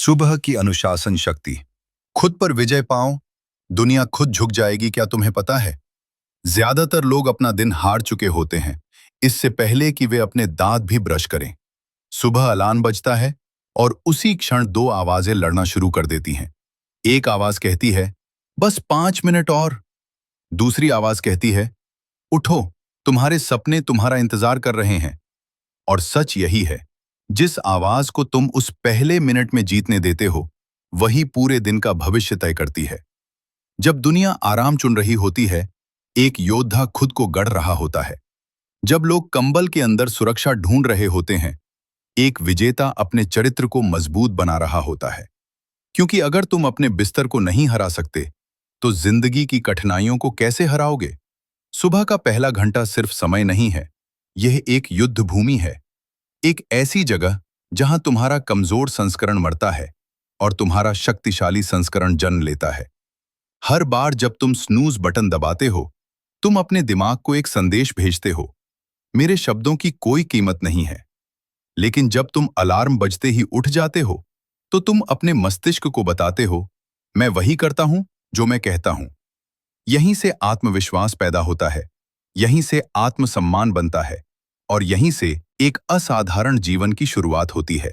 सुबह की अनुशासन शक्ति। खुद पर विजय पाओ, दुनिया खुद झुक जाएगी। क्या तुम्हें पता है, ज्यादातर लोग अपना दिन हार चुके होते हैं इससे पहले कि वे अपने दांत भी ब्रश करें। सुबह अलार्म बजता है और उसी क्षण दो आवाजें लड़ना शुरू कर देती हैं। एक आवाज कहती है, बस 5 मिनट और। दूसरी आवाज कहती है, उठो, तुम्हारे सपने तुम्हारा इंतजार कर रहे हैं। और सच यही है, जिस आवाज को तुम उस पहले मिनट में जीतने देते हो, वही पूरे दिन का भविष्य तय करती है। जब दुनिया आराम चुन रही होती है, एक योद्धा खुद को गढ़ रहा होता है। जब लोग कंबल के अंदर सुरक्षा ढूंढ रहे होते हैं, एक विजेता अपने चरित्र को मजबूत बना रहा होता है। क्योंकि अगर तुम अपने बिस्तर को नहीं हरा सकते, तो जिंदगी की कठिनाइयों को कैसे हराओगे? सुबह का पहला घंटा सिर्फ समय नहीं है, यह एक युद्ध भूमि है। एक ऐसी जगह जहां तुम्हारा कमजोर संस्करण मरता है और तुम्हारा शक्तिशाली संस्करण जन्म लेता है। हर बार जब तुम स्नूज बटन दबाते हो, तुम अपने दिमाग को एक संदेश भेजते हो, मेरे शब्दों की कोई कीमत नहीं है। लेकिन जब तुम अलार्म बजते ही उठ जाते हो, तो तुम अपने मस्तिष्क को बताते हो, मैं वही करता हूं जो मैं कहता हूं। यहीं से आत्मविश्वास पैदा होता है, यहीं से आत्मसम्मान बनता है और यहीं से एक असाधारण जीवन की शुरुआत होती है।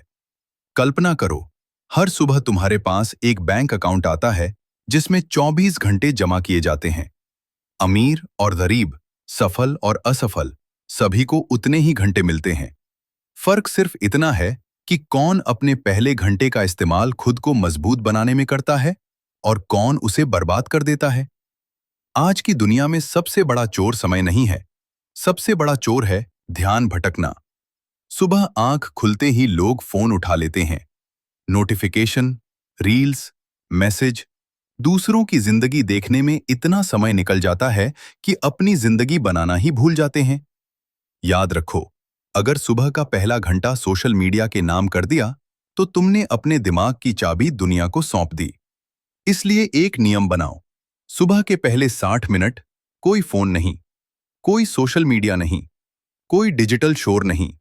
कल्पना करो, हर सुबह तुम्हारे पास एक बैंक अकाउंट आता है जिसमें 24 घंटे जमा किए जाते हैं। अमीर और गरीब, सफल और असफल, सभी को उतने ही घंटे मिलते हैं। फर्क सिर्फ इतना है कि कौन अपने पहले घंटे का इस्तेमाल खुद को मजबूत बनाने में करता है और कौन उसे बर्बाद कर देता है। आज की दुनिया में सबसे बड़ा चोर समय नहीं है, सबसे बड़ा चोर है ध्यान भटकना। सुबह आंख खुलते ही लोग फोन उठा लेते हैं। नोटिफिकेशन, रील्स, मैसेज, दूसरों की जिंदगी देखने में इतना समय निकल जाता है कि अपनी जिंदगी बनाना ही भूल जाते हैं। याद रखो, अगर सुबह का पहला घंटा सोशल मीडिया के नाम कर दिया, तो तुमने अपने दिमाग की चाबी दुनिया को सौंप दी। इसलिए एक नियम बनाओ, सुबह के पहले 60 मिनट कोई फोन नहीं, कोई सोशल मीडिया नहीं, कोई डिजिटल शोर नहीं,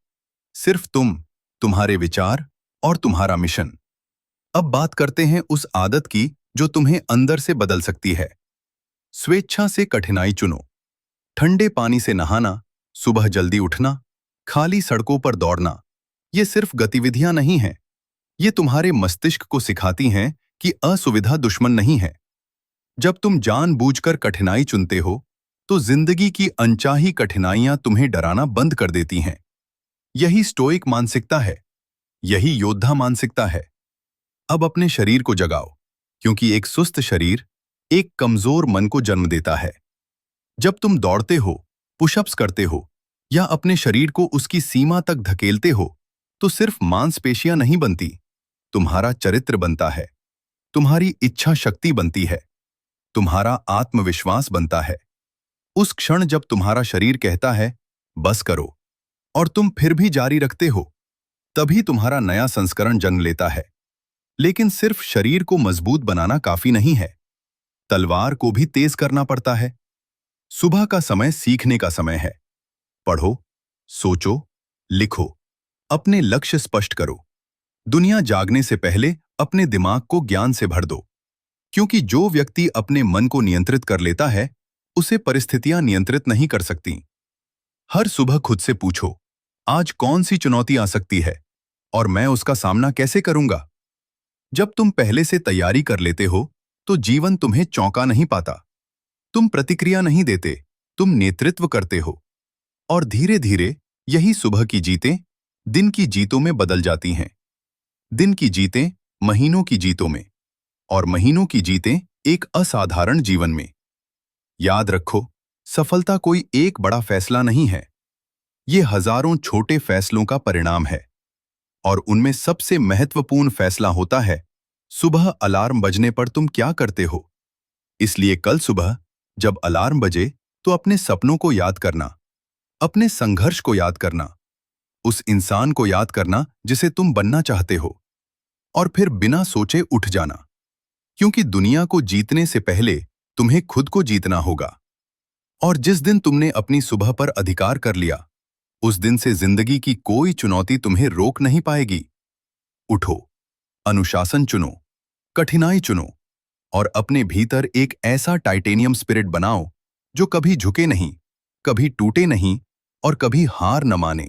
सिर्फ तुम, तुम्हारे विचार और तुम्हारा मिशन। अब बात करते हैं उस आदत की जो तुम्हें अंदर से बदल सकती है। स्वेच्छा से कठिनाई चुनो। ठंडे पानी से नहाना, सुबह जल्दी उठना, खाली सड़कों पर दौड़ना, ये सिर्फ गतिविधियां नहीं हैं, ये तुम्हारे मस्तिष्क को सिखाती हैं कि असुविधा दुश्मन नहीं है। जब तुम जानबूझकर कठिनाई चुनते हो, तो जिंदगी की अनचाही कठिनाइयां तुम्हें डराना बंद कर देती हैं। यही स्टोइक मानसिकता है, यही योद्धा मानसिकता है। अब अपने शरीर को जगाओ, क्योंकि एक सुस्त शरीर एक कमजोर मन को जन्म देता है। जब तुम दौड़ते हो, पुशअप्स करते हो या अपने शरीर को उसकी सीमा तक धकेलते हो, तो सिर्फ मांसपेशियां नहीं बनती, तुम्हारा चरित्र बनता है, तुम्हारी इच्छा शक्ति बनती है, तुम्हारा आत्मविश्वास बनता है। उस क्षण जब तुम्हारा शरीर कहता है, बस करो, और तुम फिर भी जारी रखते हो, तभी तुम्हारा नया संस्करण जन्म लेता है। लेकिन सिर्फ शरीर को मजबूत बनाना काफी नहीं है, तलवार को भी तेज करना पड़ता है। सुबह का समय सीखने का समय है। पढ़ो, सोचो, लिखो, अपने लक्ष्य स्पष्ट करो। दुनिया जागने से पहले अपने दिमाग को ज्ञान से भर दो, क्योंकि जो व्यक्ति अपने मन को नियंत्रित कर लेता है, उसे परिस्थितियां नियंत्रित नहीं कर सकती। हर सुबह खुद से पूछो, आज कौन सी चुनौती आ सकती है और मैं उसका सामना कैसे करूंगा? जब तुम पहले से तैयारी कर लेते हो, तो जीवन तुम्हें चौंका नहीं पाता। तुम प्रतिक्रिया नहीं देते, तुम नेतृत्व करते हो। और धीरे धीरे यही सुबह की जीतें दिन की जीतों में बदल जाती हैं। दिन की जीतें महीनों की जीतों में, और महीनों की जीतें एक असाधारण जीवन में। याद रखो, सफलता कोई एक बड़ा फैसला नहीं है, ये हजारों छोटे फैसलों का परिणाम है। और उनमें सबसे महत्वपूर्ण फैसला होता है, सुबह अलार्म बजने पर तुम क्या करते हो। इसलिए कल सुबह जब अलार्म बजे, तो अपने सपनों को याद करना, अपने संघर्ष को याद करना, उस इंसान को याद करना जिसे तुम बनना चाहते हो, और फिर बिना सोचे उठ जाना। क्योंकि दुनिया को जीतने से पहले तुम्हें खुद को जीतना होगा। और जिस दिन तुमने अपनी सुबह पर अधिकार कर लिया, उस दिन से जिंदगी की कोई चुनौती तुम्हें रोक नहीं पाएगी। उठो, अनुशासन चुनो, कठिनाई चुनो और अपने भीतर एक ऐसा टाइटेनियम स्पिरिट बनाओ जो कभी झुके नहीं, कभी टूटे नहीं और कभी हार न माने।